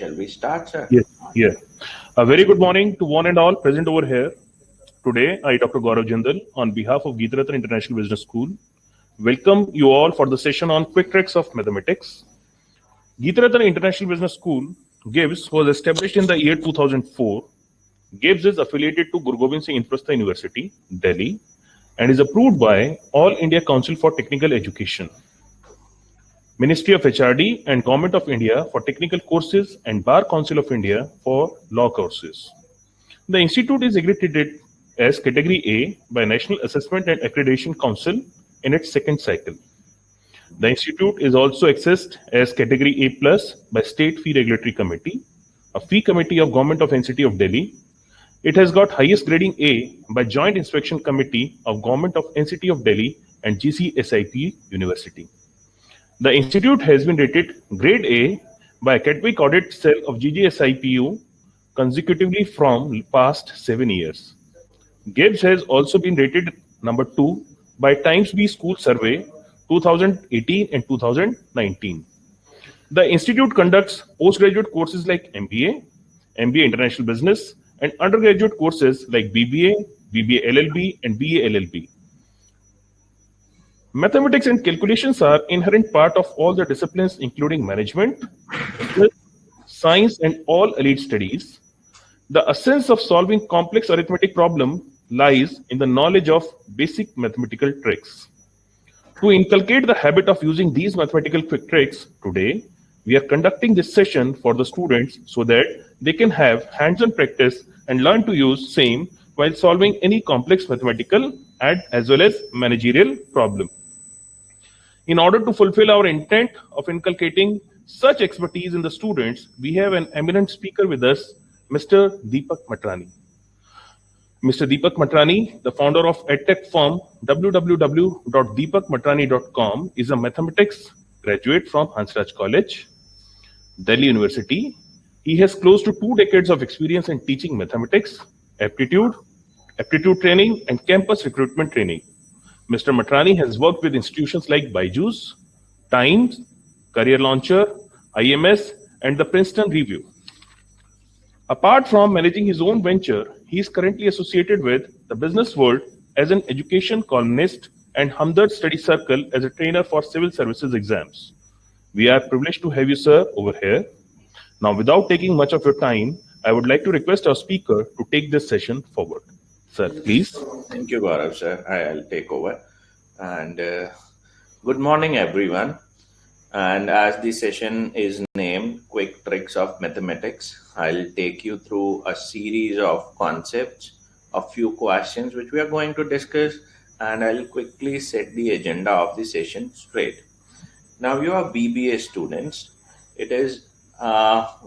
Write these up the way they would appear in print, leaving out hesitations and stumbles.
Shall we start, sir? Yes, yeah. A very good morning to one and all present over here. Today, I, Dr. Gaurav Jindal, on behalf of Geeta Ratna International Business School, welcome you all for the session on quick tricks of mathematics. Geeta Ratna International Business School, GIBS, was established in the year 2004. GIBS is affiliated to Guru Gobind Singh Inprastha University, Delhi, and is approved by All India Council for Technical Education, Ministry of HRD and Government of India for technical courses and Bar Council of India for law courses. The institute is accredited as Category A by National Assessment and Accreditation Council in its second cycle. The institute is also accessed as Category A Plus by State Fee Regulatory Committee, a fee committee of Government of NCT of Delhi. It has got highest grading A by Joint Inspection Committee of Government of NCT of Delhi and GCSIP University. The institute has been rated Grade A by Academic Audit Cell of GGSIPU consecutively from past 7 years. GIBS has also been rated number 2 by Times B School Survey 2018 and 2019. The institute conducts postgraduate courses like MBA, MBA International Business, and undergraduate courses like BBA, BBA LLB, and BA LLB. Mathematics and calculations are inherent part of all the disciplines including management, science, and all elite studies. The essence of solving complex arithmetic problem lies in the knowledge of basic mathematical tricks. To inculcate the habit of using these mathematical quick tricks, today we are conducting this session for the students so that they can have hands-on practice and learn to use same while solving any complex mathematical and as well as managerial problem. In order to fulfill our intent of inculcating such expertise in the students, we have an eminent speaker with us, Mr. Deepak Matrani. Mr. Deepak Matrani, the founder of EdTech firm www.deepakmatrani.com, is a mathematics graduate from Hansraj College, Delhi University. He has close to 2 decades of experience in teaching mathematics, aptitude training, and campus recruitment training. Mr. Matrani has worked with institutions like Byju's, Times, Career Launcher, IMS, and the Princeton Review. Apart from managing his own venture, he is currently associated with the business world as an education columnist and Hamdard Study Circle as a trainer for civil services exams. We are privileged to have you, sir, over here. Now, without taking much of your time, I would like to request our speaker to take this session forward. Sir, please. Thank you, Gaurav, sir. I'll take over. And good morning, everyone. And as the session is named Quick Tricks of Mathematics, I'll take you through a series of concepts, a few questions which we are going to discuss, and I'll quickly set the agenda of the session straight. Now, you are BBA students. It is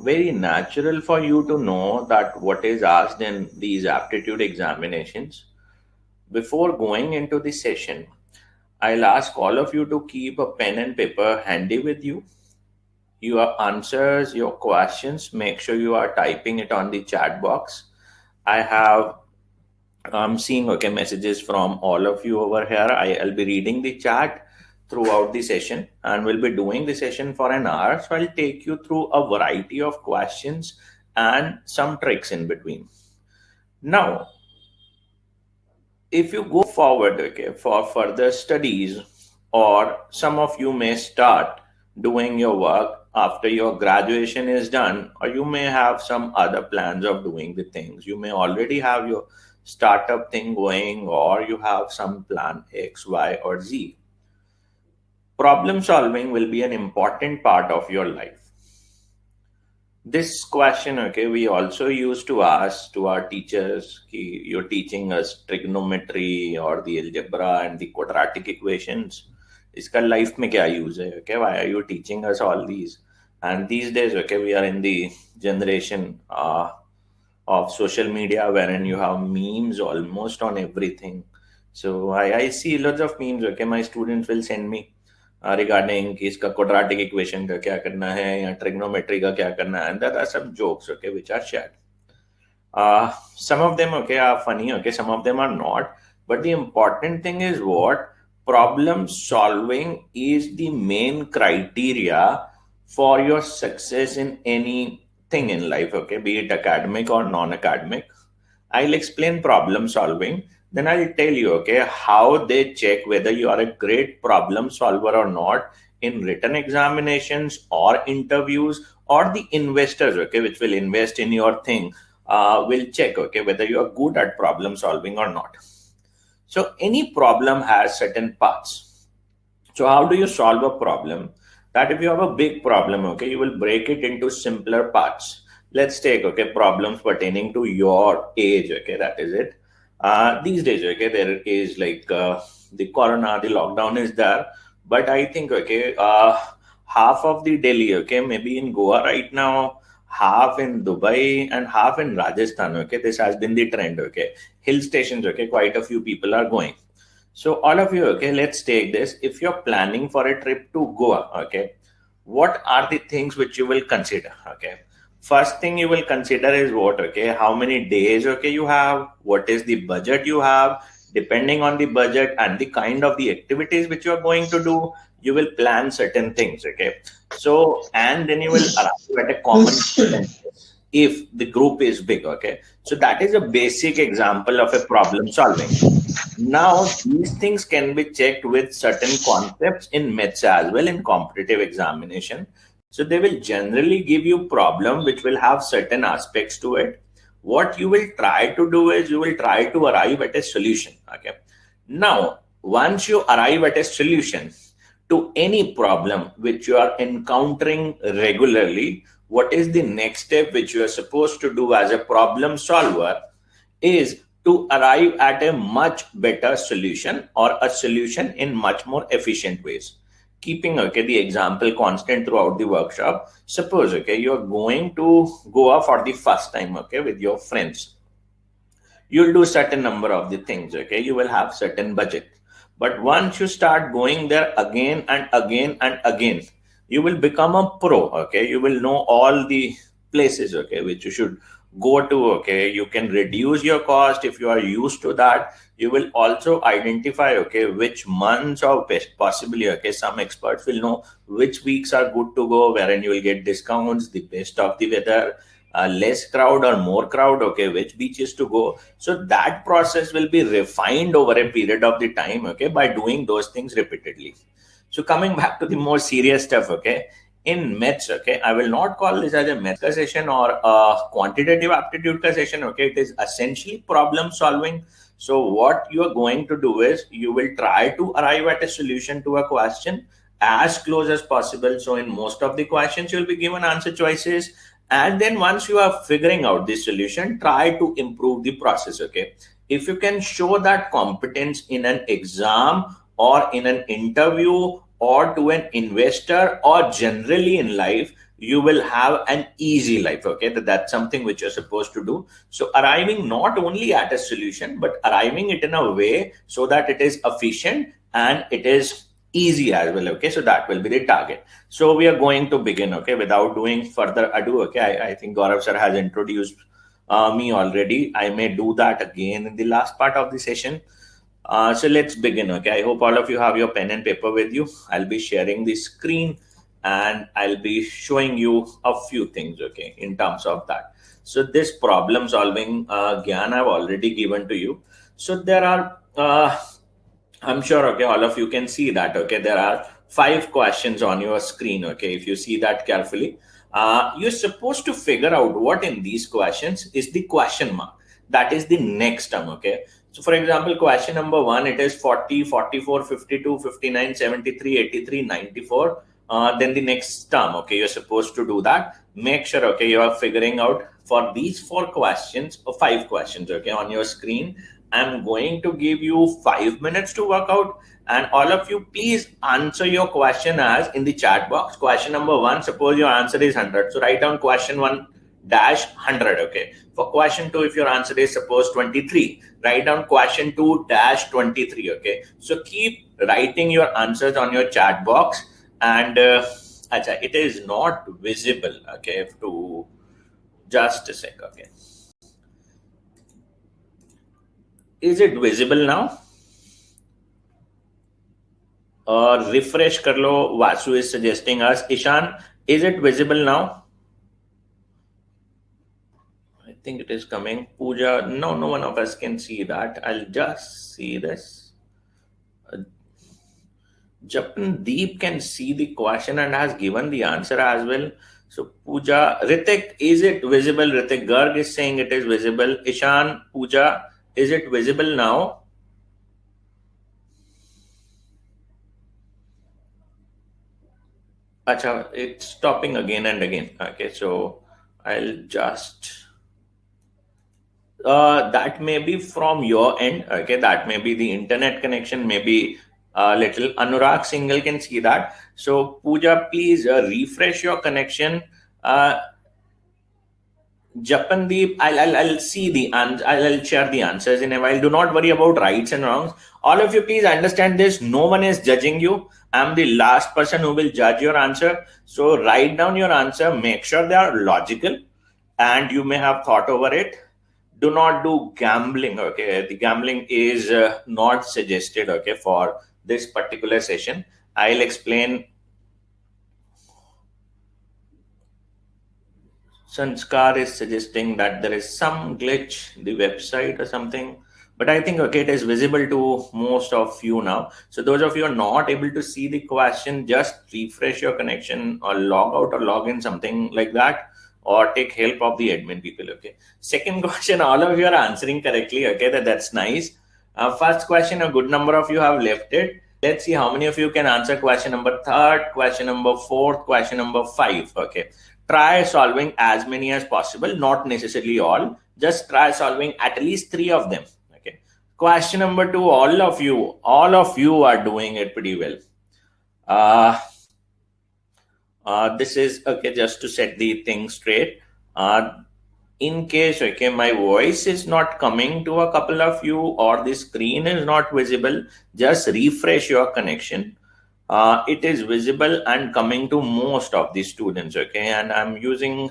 very natural for you to know that what is asked in these aptitude examinations. Before going into the session, I'll ask all of you to keep a pen and paper handy with you. Your answers, your questions, make sure you are typing it on the chat box. I'm seeing messages from all of you over here. I'll be reading the chat throughout the session, and we'll be doing the session for an hour. So I'll take you through a variety of questions and some tricks in between. Now, if you go forward, for further studies, or some of you may start doing your work after your graduation is done, or you may have some other plans of doing the things. You may already have your startup thing going, or you have some plan X, Y, or Z. Problem solving will be an important part of your life. This question, we also used to ask to our teachers, you're teaching us trigonometry or the algebra and the quadratic equations. Iska life mein kya use hai? Why are you teaching us all these? And these days, we are in the generation of social media wherein you have memes almost on everything. So I see lots of memes. My students will send me regarding कि इसका quadratic equation का क्या करना है या trigonometry का क्या करना है, and there are some jokes which are shared. Some of them are funny, some of them are not, but the important thing is what problem solving is the main criteria for your success in anything thing in life, okay, be it academic or non-academic, I'll explain problem solving. Then I'll tell you, okay, how they check whether you are a great problem solver or not in written examinations or interviews, or the investors, okay, which will invest in your thing, will check, okay, whether you are good at problem solving or not. So any problem has certain parts. So how do you solve a problem? That if you have a big problem, okay, you will break it into simpler parts. Let's take, okay, problems pertaining to your age, okay, that is it. These days, okay, there is like the corona, the lockdown is there, but I think, okay, half of the Delhi, okay, maybe in Goa right now, half in Dubai and half in Rajasthan, okay, this has been the trend, okay. Hill stations, okay, quite a few people are going. So all of you, okay, let's take this. If you're planning for a trip to Goa, okay, what are the things which you will consider? Okay, first thing you will consider is what? Okay, how many days, okay, you have, what is the budget you have. Depending on the budget and the kind of the activities which you are going to do, you will plan certain things. Okay, so and then you will arrive at a common consensus if the group is big. Okay, so that is a basic example of a problem solving. Now, these things can be checked with certain concepts in maths as well in competitive examination. So they will generally give you problem which will have certain aspects to it. What you will try to do is you will try to arrive at a solution. Okay. Now, once you arrive at a solution to any problem which you are encountering regularly, what is the next step which you are supposed to do as a problem solver is to arrive at a much better solution or a solution in much more efficient ways. Keeping, okay, the example constant throughout the workshop. Suppose, okay, you're going to Goa for the first time, okay, with your friends. You'll do certain number of the things, okay, you will have certain budget. But once you start going there again and again and again, you will become a pro, okay, you will know all the places, okay, which you should go to. Okay, you can reduce your cost if you are used to that. You will also identify, okay, which months or possibly, okay, some experts will know which weeks are good to go, wherein you will get discounts, the best of the weather, less crowd or more crowd, okay, which beaches to go. So that process will be refined over a period of the time, okay, by doing those things repeatedly. So coming back to the more serious stuff, okay, in maths, okay, I will not call this as a maths session or a quantitative aptitude session, okay, it is essentially problem solving. So what you are going to do is you will try to arrive at a solution to a question as close as possible. So in most of the questions, you'll be given answer choices. And then once you are figuring out the solution, try to improve the process, okay. If you can show that competence in an exam or in an interview or to an investor or generally in life, you will have an easy life, okay. That's something which you're supposed to do. So arriving not only at a solution, but arriving it in a way so that it is efficient and it is easy as well, okay. So that will be the target. So we are going to begin, okay, without doing further ado, okay. I think Gaurav sir has introduced me already. I may do that again in the last part of the session. So let's begin, okay. I hope all of you have your pen and paper with you. I'll be sharing the screen and I'll be showing you a few things, okay, in terms of that. So this problem solving Gyan I've already given to you. So there are, I'm sure, okay, all of you can see that, okay, there are 5 questions on your screen, okay. If you see that carefully, you're supposed to figure out what in these questions is the question mark. That is the next term, okay. So for example, question number 1, it is 40, 44, 52, 59, 73, 83, 94. Then the next term, okay, you're supposed to do that. Make sure, okay, you are figuring out for these 4 questions or 5 questions, okay, on your screen. I'm going to give you 5 minutes to work out, and all of you please answer your question as in the chat box. Question number 1, suppose your answer is 100. So write down question 1 dash 100, okay. For question 2, if your answer is suppose 23, write down question 2 dash 23, okay. So keep writing your answers on your chat box, and it is not visible, okay, to just a sec, okay. Is it visible now? Refresh karlo. Vasu is suggesting us. Ishan, is it visible now? think it is coming. Pooja, no one of us can see that. I'll just see this. Japandeep can see the question and has given the answer as well. So Pooja, Ritik, is it visible? Ritik Garg is saying it is visible. Ishan, Pooja, is it visible now? Acha, it's stopping again and again. Okay, so I'll just that may be from your end. Okay, that may be the internet connection, maybe a little. Anurag Singhal can see that. So Pooja, please refresh your connection. Japandeep, I'll see the I'll share the answers in a while. Do not worry about rights and wrongs. All of you, please understand this. No one is judging you. I'm the last person who will judge your answer. So write down your answer. Make sure they are logical, and you may have thought over it. Do not do gambling. Okay, the gambling is not suggested. Okay, for this particular session, I'll explain. Sanskar is suggesting that there is some glitch in the website or something, but I think okay, it is visible to most of you now. So those of you are not able to see the question, just refresh your connection or log out or log in, something like that, or take help of the admin people. Okay. Second question, all of you are answering correctly. Okay, that's nice. First question, a good number of you have left it. Let's see how many of you can answer question number third, question number fourth, question number 5. Okay. Try solving as many as possible, not necessarily all. Just try solving at least 3 of them. Okay. Question number 2, all of you are doing it pretty well. This is okay, just to set the thing straight. In case okay, my voice is not coming to a couple of you or the screen is not visible, just refresh your connection. It is visible and coming to most of the students. Okay, and I'm using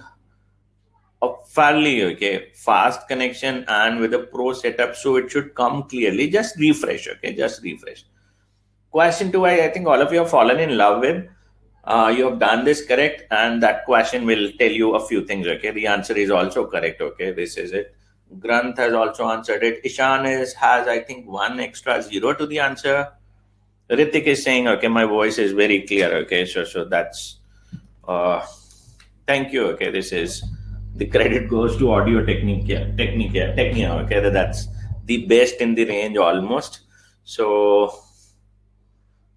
a fairly okay fast connection and with a pro setup, so it should come clearly. Just refresh. Okay, just refresh. Question 2, I think all of you have fallen in love with. You have done this correct, and that question will tell you a few things. Okay, the answer is also correct. Okay, this is it. Granth has also answered it. Ishan has I think 1 extra 0 to the answer. Ritik is saying, okay, my voice is very clear. Okay, so that's thank you. Okay, this is the credit goes to Audio Technica. Okay, that's the best in the range almost. So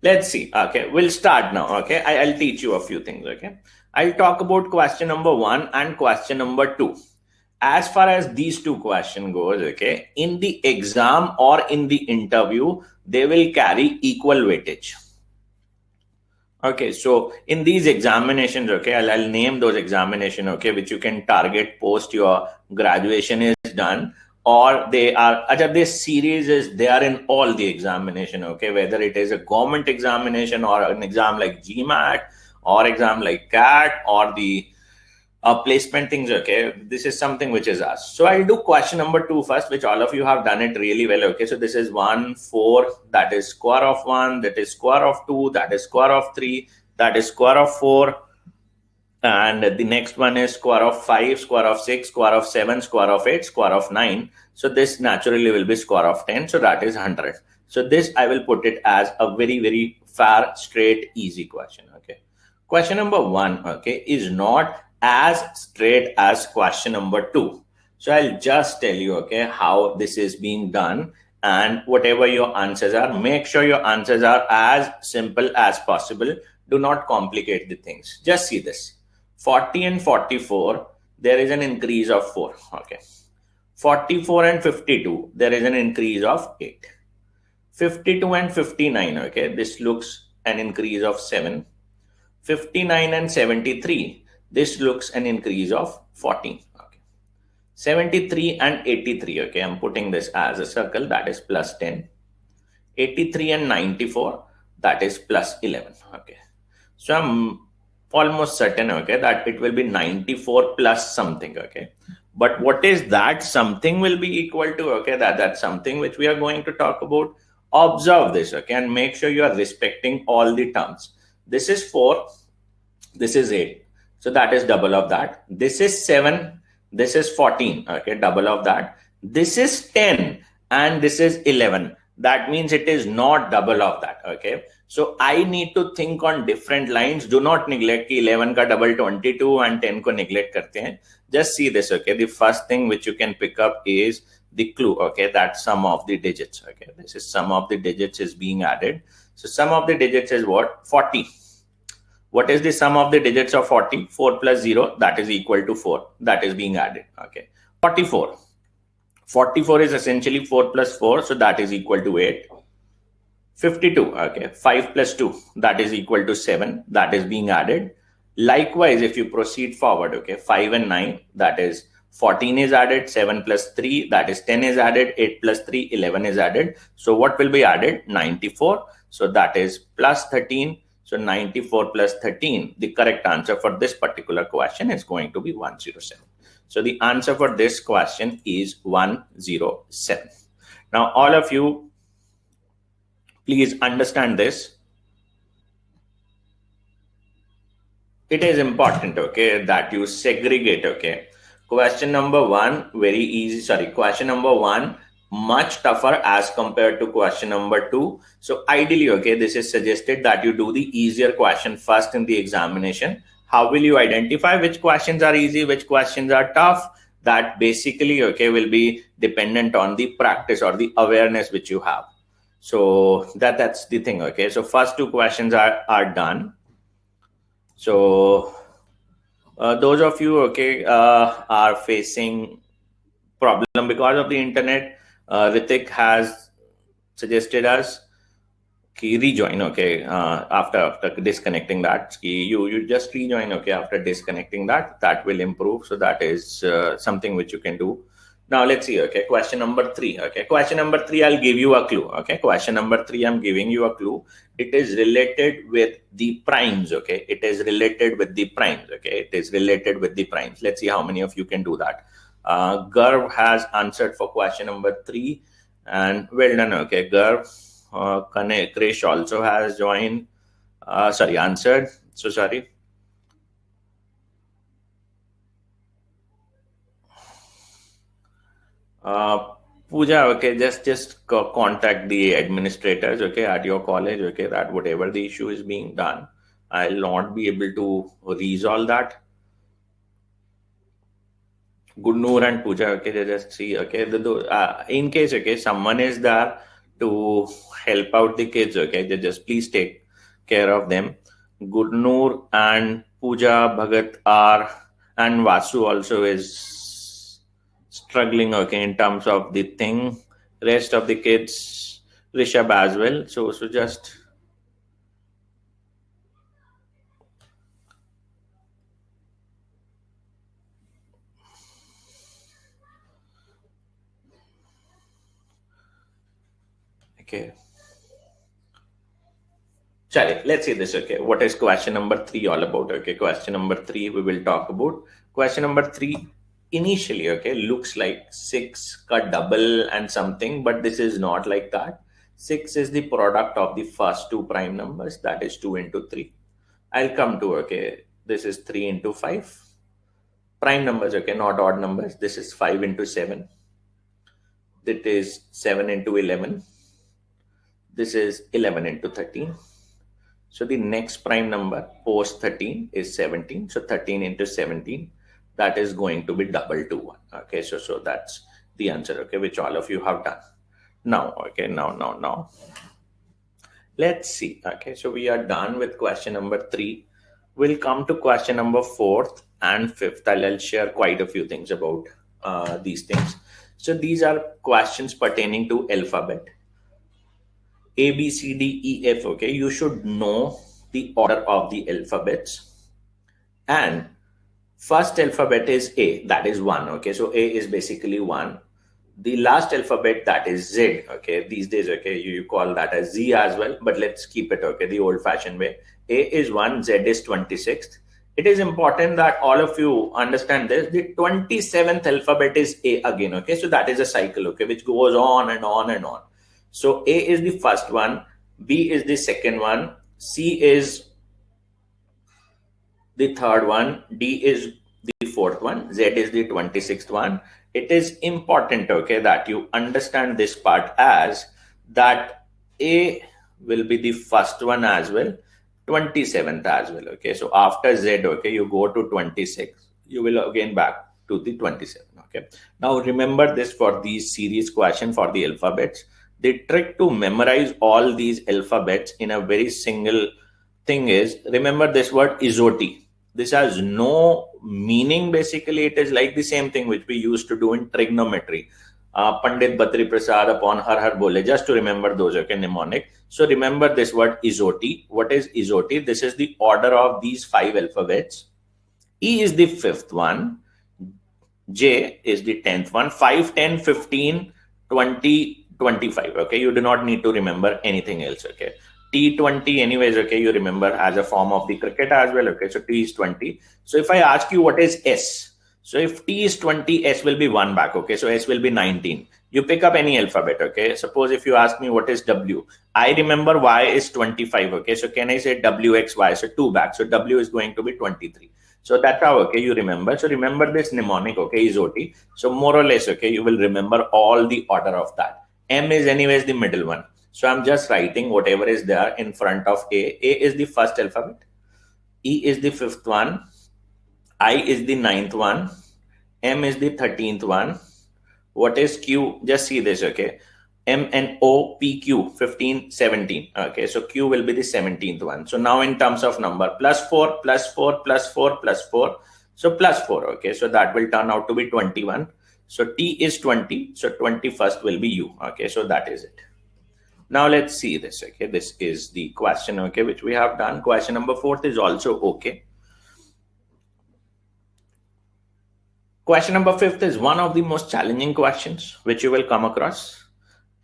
let's see. Okay, we'll start now. Okay, I'll teach you a few things. Okay, I'll talk about question number 1 and question number 2. As far as these 2 questions goes, okay, in the exam or in the interview, they will carry equal weightage. Okay, so in these examinations, okay, I'll name those examinations, okay, which you can target post your graduation is done, or they are, this series is there in all the examination, okay, whether it is a government examination or an exam like GMAT or exam like CAT or the placement things. Okay, this is something which is asked. So I'll do question number 2 first, which all of you have done it really well. Okay, so this is 1, 4, that is square of 1, that is square of 2, that is square of 3, that is square of 4, and the next one is square of 5, square of 6, square of 7, square of 8, square of 9. So this naturally will be square of 10, so that is 100. So this I will put it as a very, very fair, straight, easy question. Okay, question number 1, okay, is not as straight as question number 2. So I'll just tell you, okay, how this is being done, and whatever your answers are, make sure your answers are as simple as possible. Do not complicate the things. Just see this. 40 and 44, there is an increase of 4. Okay. 44 and 52, there is an increase of 8. 52 and 59, okay, this looks an increase of 7. 59 and 73, this looks an increase of 14. Okay. 73 and 83, okay, I'm putting this as a circle, that is plus 10. 83 and 94, that is plus 11. Okay, so I'm almost certain, okay, that it will be 94 plus something. Okay, but what is that something will be equal to? Okay, that's something which we are going to talk about. Observe this, okay, and make sure you are respecting all the terms. This is 4, this is 8, so that is double of that. This is 7, This is 14, okay, double of that. This is 10 and this is 11. That means it is not double of that, okay. So I need to think on different lines. Do not neglect ki 11 ka double 22 and 10 ko neglect karte hain. Just see this, okay. The first thing which you can pick up is the clue, okay. That's sum of the digits, okay. This is sum of the digits is being added. So sum of the digits is what? 40. What is the sum of the digits of 40? 4 plus 0, that is equal to 4. That is being added, okay. 44. 44 is essentially 4 plus 4, so that is equal to 8. 52, okay. 5 plus 2, that is equal to 7. That is being added. Likewise, if you proceed forward, okay, 5 and 9, that is 14 is added, 7 plus 3, that is 10 is added, 8 plus 3, 11 is added. So what will be added? 94. So that is plus 13. So 94 plus 13, the correct answer for this particular question is going to be 107. So the answer for this question is 107. Now, all of you, please understand this. It is important, okay, that you segregate, okay. Question number 1, very easy, sorry, question number 1, much tougher as compared to question number 2. So ideally, okay, this is suggested that you do the easier question first in the examination. How will you identify which questions are easy, which questions are tough? That basically, okay, will be dependent on the practice or the awareness which you have. So that's the thing, okay. So first 2 questions are done. So those of you, okay, are facing problem because of the internet, Ritik has suggested us ki rejoin, okay, after disconnecting that. You just rejoin, okay, after disconnecting that will improve. So that is something which you can do. Now let's see, okay, question number 3, okay. Question number 3, I'll give you a clue, okay. Question number 3, I'm giving you a clue. It is related with the primes, okay. It is related with the primes, okay. It is related with the primes. Let's see how many of you can do that. Garv has answered for question number 3, and well done, okay, Garv. Krish also has joined, answered. So sorry. Pooja, okay, just contact the administrators, okay, at your college, okay, that whatever the issue is being done, I'll not be able to resolve that. Gudnoor and Pooja, okay, they just see, okay, in case, okay, someone is there to help out the kids, okay, they just please take care of them. Gudnoor and Pooja, Bhagat are, and Vasu also is struggling, okay, in terms of the thing. Rest of the kids, Rishabh as well. So just okay. Chale, let's see this, okay. What is question number 3 all about? Okay, question number 3 we will talk about. Question number 3 initially, okay, looks like 6 ka double and something, but this is not like that. 6 is the product of the first 2 prime numbers, that is 2 into 3. I'll come to, okay, this is 3 into 5. Prime numbers, okay, not odd numbers. This is 5 into 7. That is 7 into 11. This is 11 into 13. So the next prime number post 13 is 17. So 13 into 17, that is going to be double to 1. Okay, so that's the answer, okay, which all of you have done. Now, okay, now. Let's see, okay, so we are done with question number 3. We'll come to question number 4th and 5th. I'll share quite a few things about these things. So these are questions pertaining to alphabet. A, B, C, D, E, F, okay, you should know the order of the alphabets. And first alphabet is A, that is 1, okay, so A is basically 1. The last alphabet, that is Z, okay, these days, okay, you call that as Z as well, but let's keep it, okay, the old-fashioned way. A is 1, Z is 26th. It is important that all of you understand this. The 27th alphabet is A again, okay, so that is a cycle, okay, which goes on and on and on. So A is the first one, B is the second one, C is the third one, D is the fourth one. one, Z is the 26th one. It is important, okay, that you understand this part as that A will be the first one as well, 27th as well, okay. So after Z, okay, you go to 26, you will again back to the 27, okay. Now remember this for these series question for the alphabets. The trick to memorize all these alphabets in a very single thing is, remember this word isoti. This has no meaning. Basically, it is like the same thing which we used to do in trigonometry. Pandit Batri Prasad upon Har Har Bole, just to remember those, okay, mnemonic. So remember this word isoti. What is isoti? This is the order of these 5 alphabets. E is the 5th one. J is the 10th one. 5, 10, 15, 20, 25. Okay, you do not need to remember anything else. Okay, T20 anyways, okay, you remember as a form of the cricket as well. Okay, so T is 20. So if I ask you what is S, so if T is 20, S will be 1 back. Okay, so S will be 19. You pick up any alphabet. Okay, suppose if you ask me what is W, I remember Y is 25. Okay, so can I say WXY? So 2 back. So W is going to be 23. So that's how, okay, you remember. So remember this mnemonic, okay, is OT. So more or less, okay, you will remember all the order of that. M is anyways the middle one. So I'm just writing whatever is there in front of A. A is the first alphabet. E is the 5th one. I is the 9th one. M is the 13th one. What is Q? Just see this, okay. M N O P Q 15, 17. Okay, so Q will be the 17th one. So now in terms of number, plus 4, plus 4, plus 4, plus 4. So plus 4. Okay, so that will turn out to be 21. So T is 20. So 21st will be U. Okay, so that is it. Now let's see this. Okay, this is the question, okay, which we have done. Question number 4 is also okay. Question number 5 is one of the most challenging questions which you will come across.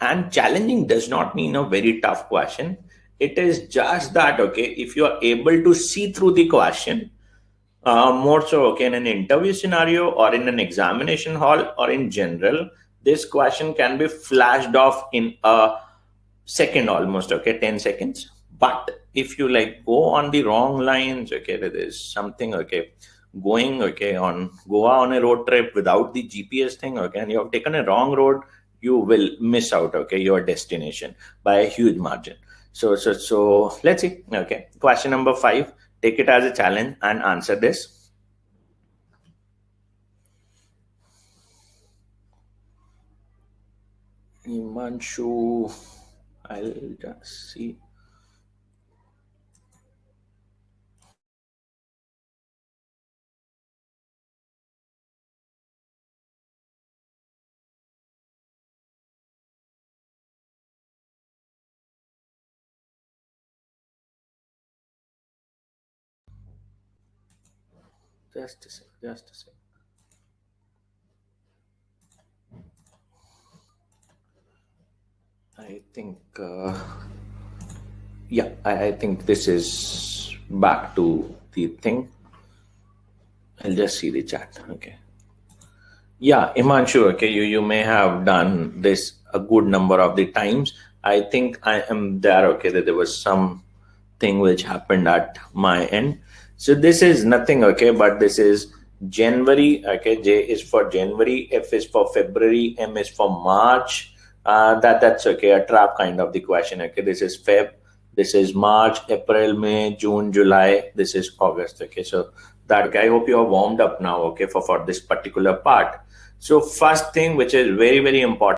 And challenging does not mean a very tough question. It is just that, okay, if you are able to see through the question, more so, okay, in an interview scenario or in an examination hall or in general, this question can be flashed off in a second almost, okay, 10 seconds. But if you like go on the wrong lines, okay, there is something, okay, going, okay, on Goa on a road trip without the GPS thing, okay, and you have taken a wrong road, you will miss out, okay, your destination by a huge margin. So let's see. Okay, question number 5, take it as a challenge and answer this. Imanshu, I'll just see. Just a sec. I think, yeah, I think this is back to the thing. I'll just see the chat. Okay. Yeah, Imanshu, okay, you may have done this a good number of the times. I think I am there, okay, that there was something which happened at my end. So this is nothing, okay, but this is January, okay, J is for January, F is for February, M is for March. That's okay, a trap kind of the question, okay. This is Feb, this is March, April, May, June, July, this is August, okay. So that, okay, I hope you are warmed up now, okay, for this particular part. So first thing which is very, very important,